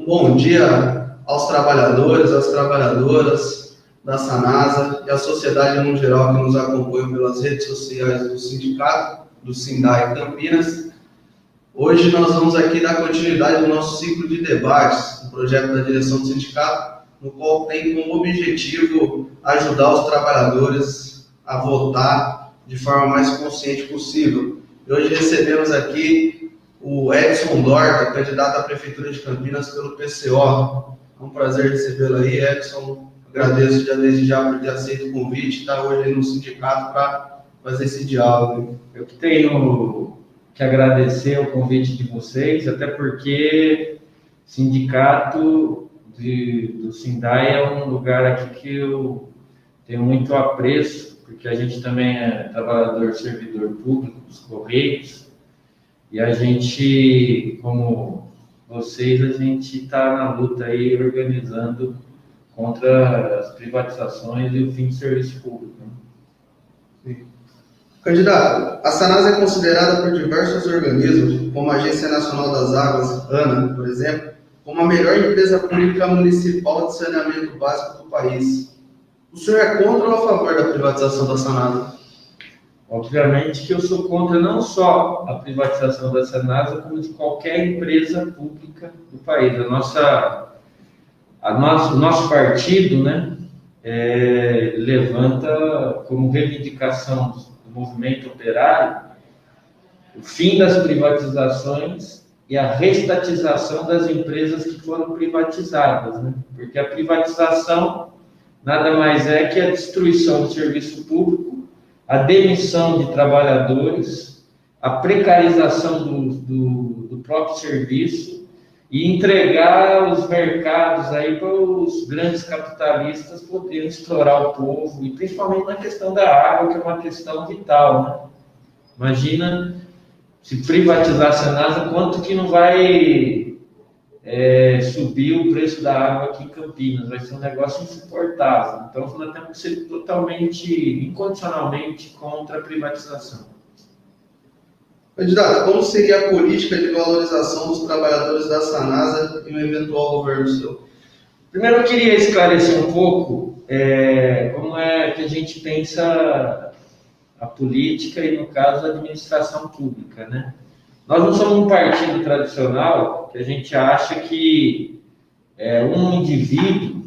Um bom dia aos trabalhadores, às trabalhadoras da Sanasa e à sociedade no geral que nos acompanha pelas redes sociais do sindicato, do Sindai Campinas. Hoje nós vamos aqui dar continuidade ao nosso ciclo de debates, do projeto da direção do sindicato, no qual tem como objetivo ajudar os trabalhadores a votar de forma mais consciente possível. E hoje recebemos aqui o Edson Dorta, candidato à Prefeitura de Campinas pelo PCO. É um prazer recebê-lo aí, Edson. Agradeço já desde já por ter aceito o convite, estar hoje aí no sindicato para fazer esse diálogo. Eu que tenho que agradecer o convite de vocês, até porque sindicato do Sindai é um lugar aqui que eu tenho muito apreço, porque a gente também é trabalhador, servidor público dos Correios, e a gente, como vocês, a gente está na luta aí organizando contra as privatizações e o fim do serviço público. Sim. Candidato, a Sanasa é considerada por diversos organismos, como a Agência Nacional das Águas, ANA, por exemplo, como a melhor empresa pública municipal de saneamento básico do país. O senhor é contra ou a favor da privatização da Sanasa? Obviamente que eu sou contra não só a privatização da Sanasa, como de qualquer empresa pública do país. O nosso partido, né, levanta como reivindicação do movimento operário o fim das privatizações e a reestatização das empresas que foram privatizadas, né? Porque a privatização nada mais é que a destruição do serviço público, a demissão de trabalhadores, a precarização do próprio serviço e entregar os mercados aí para os grandes capitalistas poderem explorar o povo, e principalmente na questão da água, que é uma questão vital, né? Imagina se privatizar a Sanasa, quanto que não vai subir o preço da água aqui em Campinas, vai ser um negócio insuportável. Então nós temos que ser totalmente, incondicionalmente contra a privatização. Candidato, como seria a política de valorização dos trabalhadores da Sanasa em um eventual governo seu? Primeiro eu queria esclarecer um pouco como é que a gente pensa a política e, no caso, a administração pública, né? Nós não somos um partido tradicional que a gente acha que um indivíduo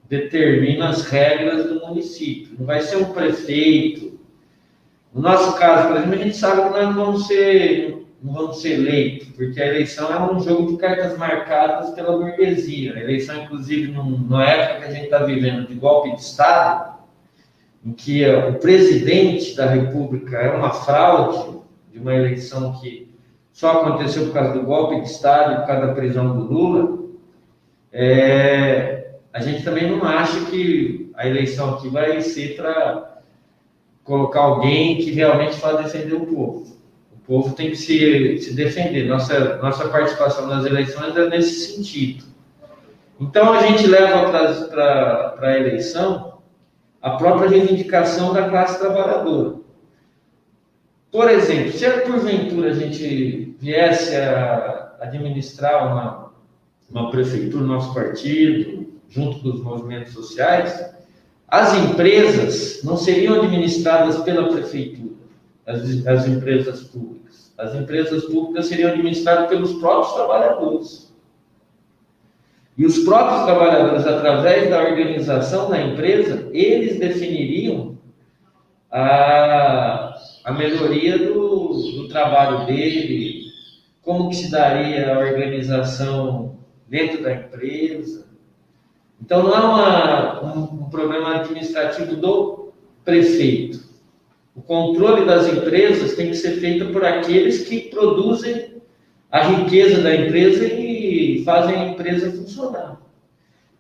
determina as regras do município. Não vai ser um prefeito. No nosso caso, por exemplo, a gente sabe que nós não vamos ser eleitos, porque a eleição é um jogo de cartas marcadas pela burguesia. A eleição, inclusive, na época que a gente está vivendo de golpe de Estado, em que o presidente da República é uma fraude de uma eleição que só aconteceu por causa do golpe de Estado e por causa da prisão do Lula, a gente também não acha que a eleição aqui vai ser para colocar alguém que realmente vai defender o povo. O povo tem que se defender. Nossa participação nas eleições é nesse sentido. Então, a gente leva para a eleição a própria reivindicação da classe trabalhadora. Por exemplo, se porventura a gente viesse a administrar uma prefeitura, nosso partido, junto com os movimentos sociais, as empresas não seriam administradas pela prefeitura, as empresas públicas. As empresas públicas seriam administradas pelos próprios trabalhadores. E os próprios trabalhadores, através da organização da empresa, eles definiriam a melhoria do trabalho dele, como que se daria a organização dentro da empresa. Então, não é um problema administrativo do prefeito. O controle das empresas tem que ser feito por aqueles que produzem a riqueza da empresa e fazem a empresa funcionar.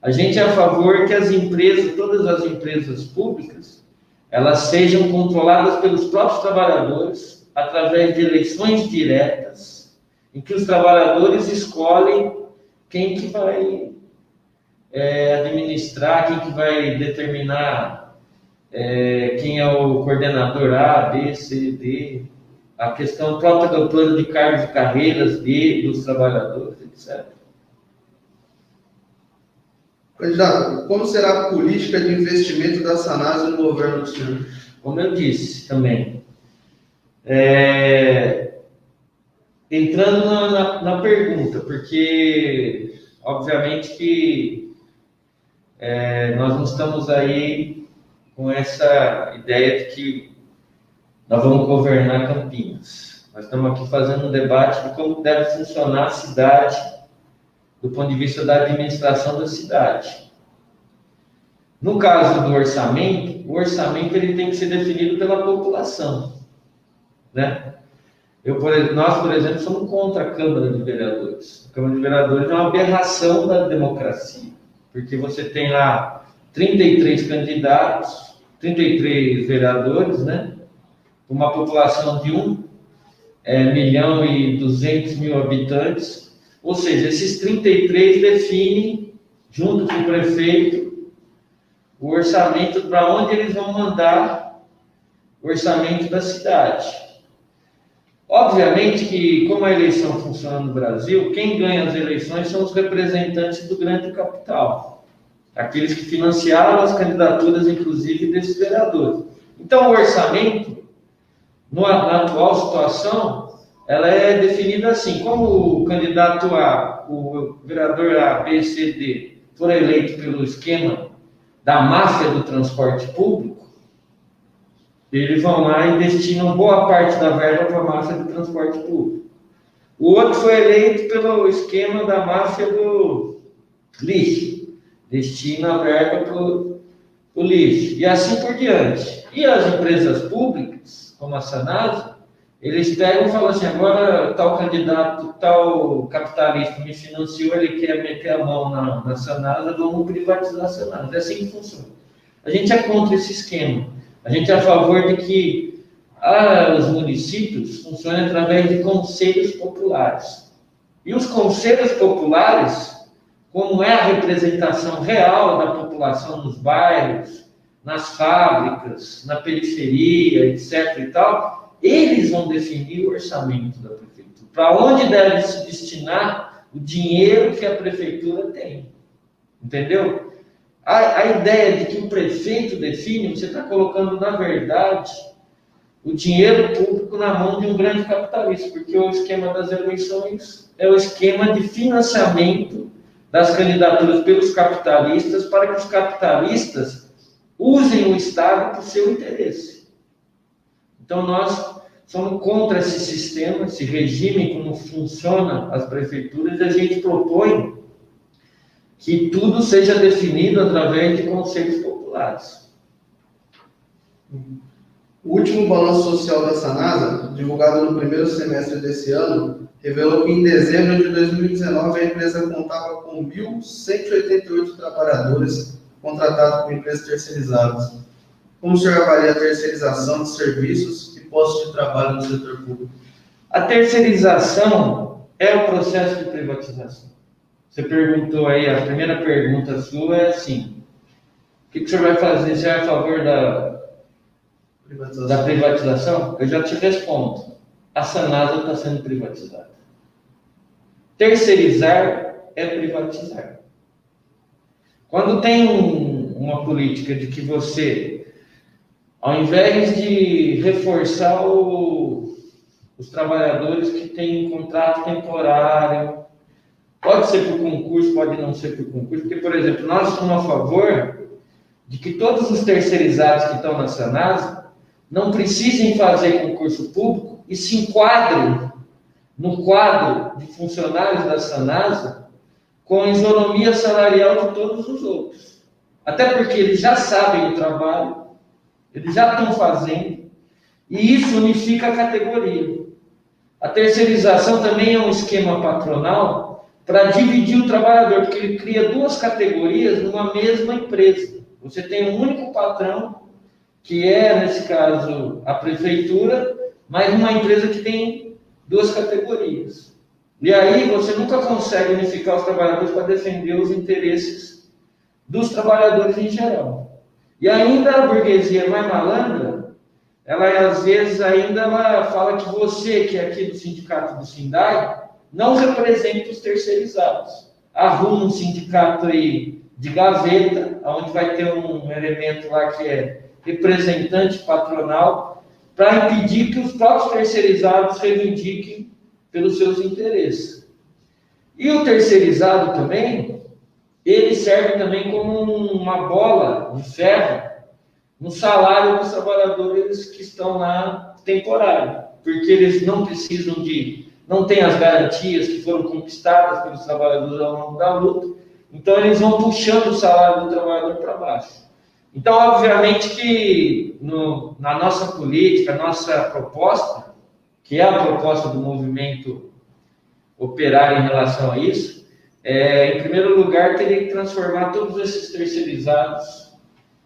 A gente é a favor que as empresas, todas as empresas públicas, elas sejam controladas pelos próprios trabalhadores através de eleições diretas, em que os trabalhadores escolhem quem que vai administrar, quem que vai determinar quem é o coordenador A, B, C, D, a questão própria do plano de cargos e carreiras dos trabalhadores, etc. Candidato, como será a política de investimento da Sanasa no governo do senhor? Como eu disse também, entrando na pergunta, porque obviamente que nós não estamos aí com essa ideia de que nós vamos governar Campinas. Nós estamos aqui fazendo um debate de como deve funcionar a cidade do ponto de vista da administração da cidade. No caso do orçamento, o orçamento ele tem que ser definido pela população, né? Nós, por exemplo, somos contra a Câmara de Vereadores. A Câmara de Vereadores é uma aberração da democracia, porque você tem lá 33 candidatos, 33 vereadores, né? Uma população de 1.200.000 habitantes, ou seja, esses 33 definem, junto com o prefeito, o orçamento para onde eles vão mandar o orçamento da cidade. Obviamente que, como a eleição funciona no Brasil, quem ganha as eleições são os representantes do grande capital, aqueles que financiaram as candidaturas, inclusive, desses vereadores. Então, o orçamento, na atual situação, ela é definida assim: como o candidato A, o vereador A, B, C, D, for eleito pelo esquema da máfia do transporte público, eles vão lá e destinam boa parte da verba para a máfia do transporte público. O outro foi eleito pelo esquema da máfia do lixo, destina a verba para o lixo, e assim por diante. E as empresas públicas, como a Sanasa, eles pegam e falam assim: agora tal candidato, tal capitalista me financiou, ele quer meter a mão na Sanasa, vamos privatizar a Sanasa. É assim que funciona. A gente é contra esse esquema. A gente é a favor de que os municípios funcionem através de conselhos populares. E os conselhos populares, como é a representação real da população nos bairros, nas fábricas, na periferia, etc. e tal, eles vão definir o orçamento da prefeitura. Para onde deve se destinar o dinheiro que a prefeitura tem. Entendeu? A ideia de que o prefeito define, você está colocando, na verdade, o dinheiro público na mão de um grande capitalista, porque o esquema das eleições é o esquema de financiamento das candidaturas pelos capitalistas, para que os capitalistas usem o Estado para o seu interesse. Então, nós somos contra esse sistema, esse regime, como funciona as prefeituras, e a gente propõe que tudo seja definido através de conselhos populares. O último balanço social da Sanasa, divulgado no primeiro semestre desse ano, revelou que em dezembro de 2019 a empresa contava com 1.188 trabalhadores contratados por empresas terceirizadas. Como o senhor avalia a terceirização de serviços e postos de trabalho no setor público? A terceirização é o processo de privatização. Você perguntou aí, a primeira pergunta sua é assim: o que o senhor vai fazer? Você é a favor da privatização? Eu já te respondo. A Sanasa está sendo privatizada. Terceirizar é privatizar. Quando tem uma política de que você, ao invés de reforçar os trabalhadores que têm contrato temporário, pode ser por concurso, pode não ser por concurso, porque, por exemplo, nós somos a favor de que todos os terceirizados que estão na Sanasa não precisem fazer concurso público e se enquadrem no quadro de funcionários da Sanasa com a isonomia salarial de todos os outros. Até porque eles já sabem o trabalho, eles já estão fazendo, e isso unifica a categoria. A terceirização também é um esquema patronal para dividir o trabalhador, porque ele cria duas categorias numa mesma empresa. Você tem um único patrão, que é, nesse caso, a prefeitura, mas uma empresa que tem duas categorias. E aí você nunca consegue unificar os trabalhadores para defender os interesses dos trabalhadores em geral. E ainda a burguesia mais malandra, ela às vezes ainda ela fala que você, que é aqui do sindicato do Sindai, não representa os terceirizados. Arruma um sindicato aí de gaveta, onde vai ter um elemento lá que é representante patronal, para impedir que os próprios terceirizados reivindiquem pelos seus interesses. E o terceirizado também, ele serve também como uma bola de ferro no salário dos trabalhadores que estão lá temporário, porque eles não precisam não têm as garantias que foram conquistadas pelos trabalhadores ao longo da luta, então eles vão puxando o salário do trabalhador para baixo. Então, obviamente que na nossa política, a nossa proposta, que é a proposta do movimento operário em relação a isso, em primeiro lugar, teria que transformar todos esses terceirizados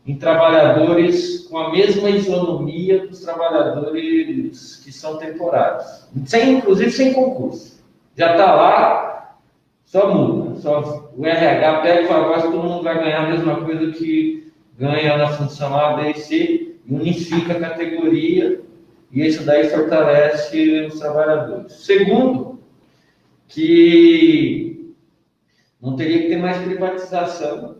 em trabalhadores com a mesma isonomia dos trabalhadores que são temporários, inclusive sem concurso. Já está lá, só muda. Só o RH pega e fala, agora todo mundo vai ganhar a mesma coisa que ganha na função A, B e C, e unifica a categoria, e isso daí fortalece os trabalhadores. Segundo, que não teria que ter mais privatização,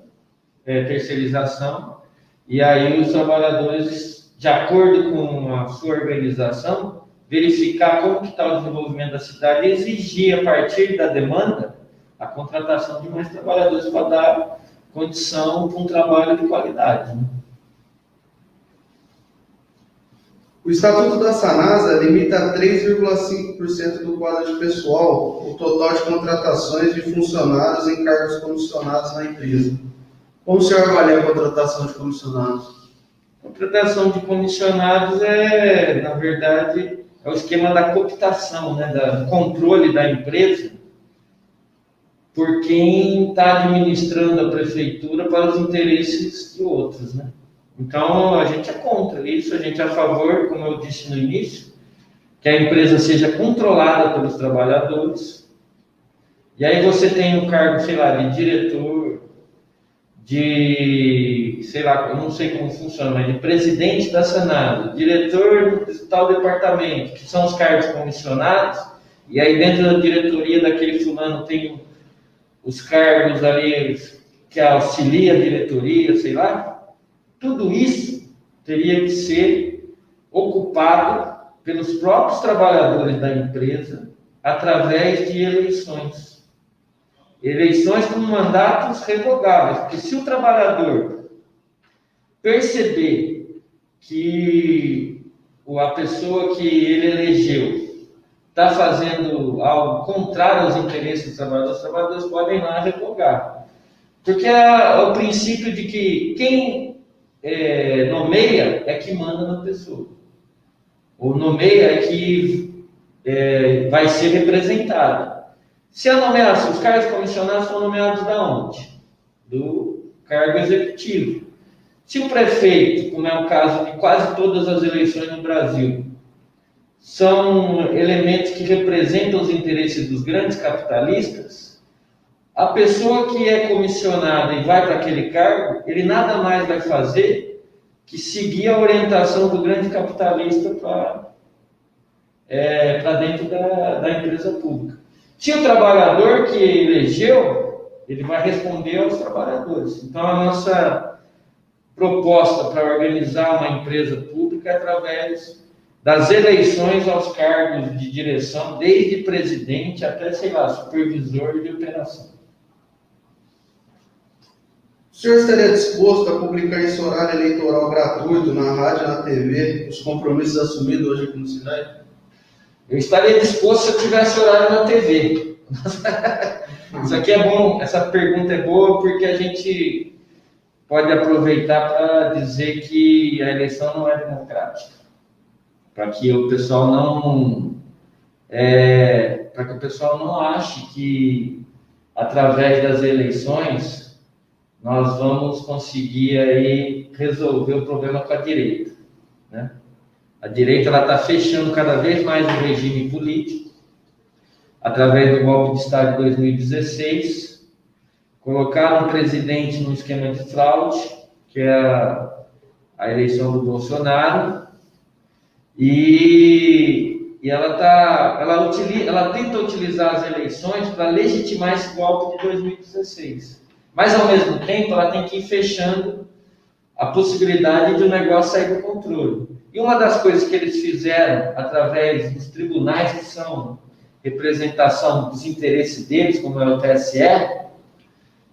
terceirização, e aí os trabalhadores, de acordo com a sua organização, verificar como está o desenvolvimento da cidade e exigir, a partir da demanda, a contratação de mais trabalhadores para dar condição para um trabalho de qualidade. Né? O Estatuto da Sanasa limita a 3,5% do quadro de pessoal o total de contratações de funcionários em cargos comissionados na empresa. Como o senhor avalia a contratação de comissionados? A contratação de comissionados na verdade, é o esquema da cooptação, né, do controle da empresa por quem está administrando a prefeitura para os interesses de outros, né? Então, a gente é contra isso, a gente é a favor, como eu disse no início, que a empresa seja controlada pelos trabalhadores. E aí você tem um cargo, sei lá, de diretor, sei lá, eu não sei como funciona, mas de presidente da Sanasa, diretor de tal departamento, que são os cargos comissionados, e aí dentro da diretoria daquele fulano tem os cargos ali que auxilia a diretoria, sei lá. Tudo isso teria que ser ocupado pelos próprios trabalhadores da empresa através de eleições. Eleições com mandatos revogáveis, porque se o trabalhador perceber que a pessoa que ele elegeu está fazendo algo contrário aos interesses dos trabalhadores, os trabalhadores podem ir lá revogar. Porque é o princípio de que quem nomeia é que manda na pessoa. Ou nomeia é que vai ser representado. Se a nomeação, os cargos comissionados são nomeados da onde? Do cargo executivo. Se o prefeito, como é o caso de quase todas as eleições no Brasil, são elementos que representam os interesses dos grandes capitalistas, a pessoa que é comissionada e vai para aquele cargo, ele nada mais vai fazer que seguir a orientação do grande capitalista para dentro da empresa pública. Se o trabalhador que elegeu, ele vai responder aos trabalhadores. Então, a nossa proposta para organizar uma empresa pública é através das eleições aos cargos de direção, desde presidente até, sei lá, supervisor de operação. O senhor estaria disposto a publicar esse horário eleitoral gratuito na rádio e na TV, os compromissos assumidos hoje aqui no Sindai? Eu estaria disposto se eu tivesse horário na TV. Isso aqui é bom, essa pergunta é boa porque a gente pode aproveitar para dizer que a eleição não é democrática. Para que o pessoal não ache que através das eleições nós vamos conseguir aí resolver o problema com a direita, né? A direita está fechando cada vez mais o regime político, através do golpe de Estado de 2016, colocaram um presidente num esquema de fraude, que é a eleição do Bolsonaro, e ela tenta utilizar as eleições para legitimar esse golpe de 2016. Mas, ao mesmo tempo, ela tem que ir fechando a possibilidade de o negócio sair do controle. E uma das coisas que eles fizeram, através dos tribunais que são representação dos interesses deles, como é o TSE,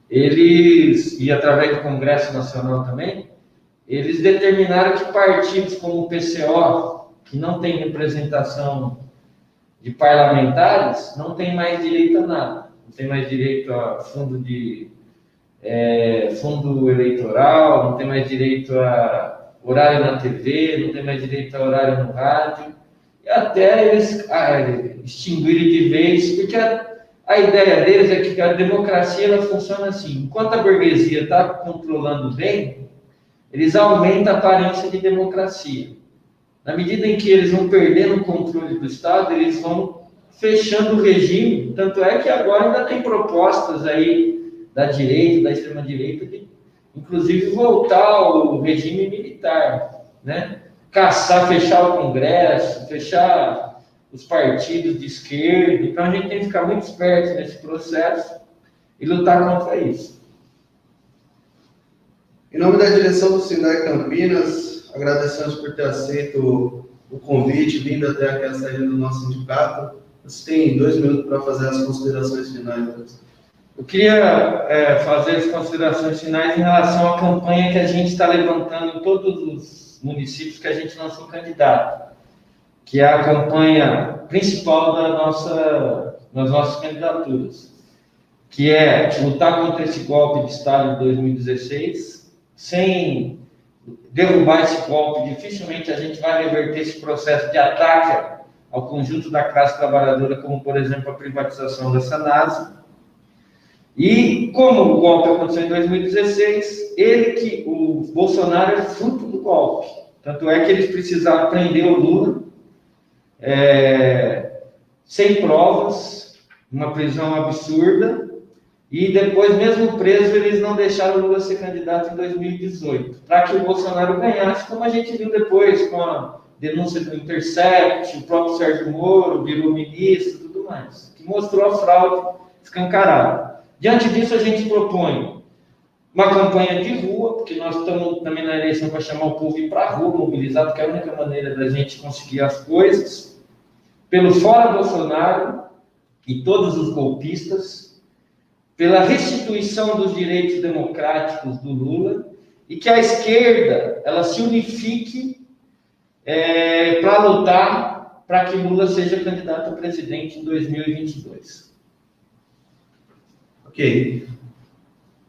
eles, e através do Congresso Nacional também, eles determinaram que partidos como o PCO, que não tem representação de parlamentares, não tem mais direito a nada. Não tem mais direito a fundo eleitoral, não tem mais direito a horário na TV, não tem mais direito a horário no rádio, e até eles extinguirem de vez, porque a ideia deles é que a democracia ela funciona assim: enquanto a burguesia está controlando bem, eles aumentam a aparência de democracia. Na medida em que eles vão perdendo o controle do Estado, eles vão fechando o regime. Tanto é que agora ainda tem propostas aí da direita, da extrema-direita, de inclusive voltar ao regime militar, né? Caçar, fechar o Congresso, fechar os partidos de esquerda. Então a gente tem que ficar muito esperto nesse processo e lutar contra isso. Em nome da direção do Sindai Campinas, agradecemos por ter aceito o convite, vindo até aqui a saída do nosso sindicato. Você tem 2 minutos para fazer as considerações finais. Eu queria fazer as considerações finais em relação à campanha que a gente está levantando em todos os municípios que a gente lançou candidato, que é a campanha principal das nossas candidaturas, que é lutar contra esse golpe de Estado de 2016. Sem derrubar esse golpe, dificilmente a gente vai reverter esse processo de ataque ao conjunto da classe trabalhadora, como, por exemplo, a privatização da Sanasa. E como o golpe aconteceu em 2016, o Bolsonaro é fruto do golpe. Tanto é que eles precisaram prender o Lula sem provas, uma prisão absurda, e depois, mesmo preso, eles não deixaram o Lula ser candidato em 2018, para que o Bolsonaro ganhasse, como a gente viu depois com a denúncia do Intercept, o próprio Sérgio Moro virou ministro e tudo mais, que mostrou a fraude escancarada. Diante disso, a gente propõe uma campanha de rua, porque nós estamos também na eleição para chamar o povo ir para a rua, mobilizado, que é a única maneira da gente conseguir as coisas, pelo fora Bolsonaro e todos os golpistas, pela restituição dos direitos democráticos do Lula, e que a esquerda ela se unifique para lutar para que Lula seja candidato a presidente em 2022. Ok.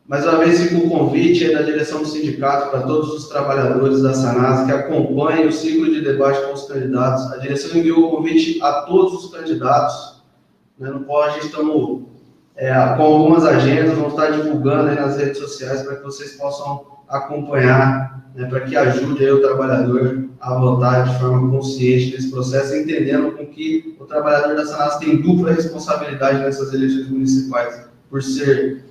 Mais uma vez fica o convite aí da direção do sindicato para todos os trabalhadores da Sanasa que acompanhem o ciclo de debate com os candidatos. A direção enviou o convite a todos os candidatos. Né? Não pode, estamos com algumas agendas, vamos estar divulgando aí nas redes sociais para que vocês possam acompanhar, né, para que ajude aí o trabalhador a votar de forma consciente nesse processo, entendendo com que o trabalhador da Sanasa tem dupla responsabilidade nessas eleições municipais, por ser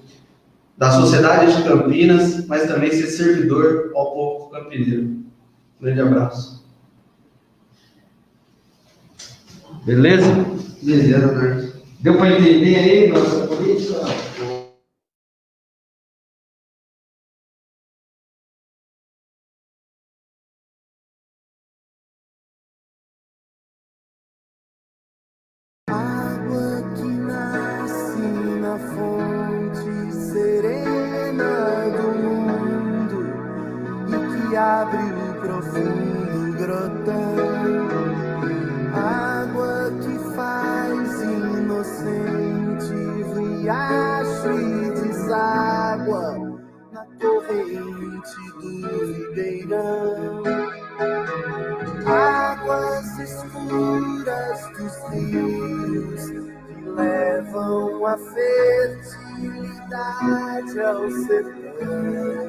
da sociedade de Campinas, mas também ser servidor ao povo campineiro. Grande abraço. Beleza? Beleza, Nardo. Deu para entender aí nossa política? Água que nasce na fonte serena do mundo e que abre um profundo grotão. Água que faz inocente riacho e deságua na corrente do ribeirão. Águas escuras dos rios que levam a fertilidade ao sertão.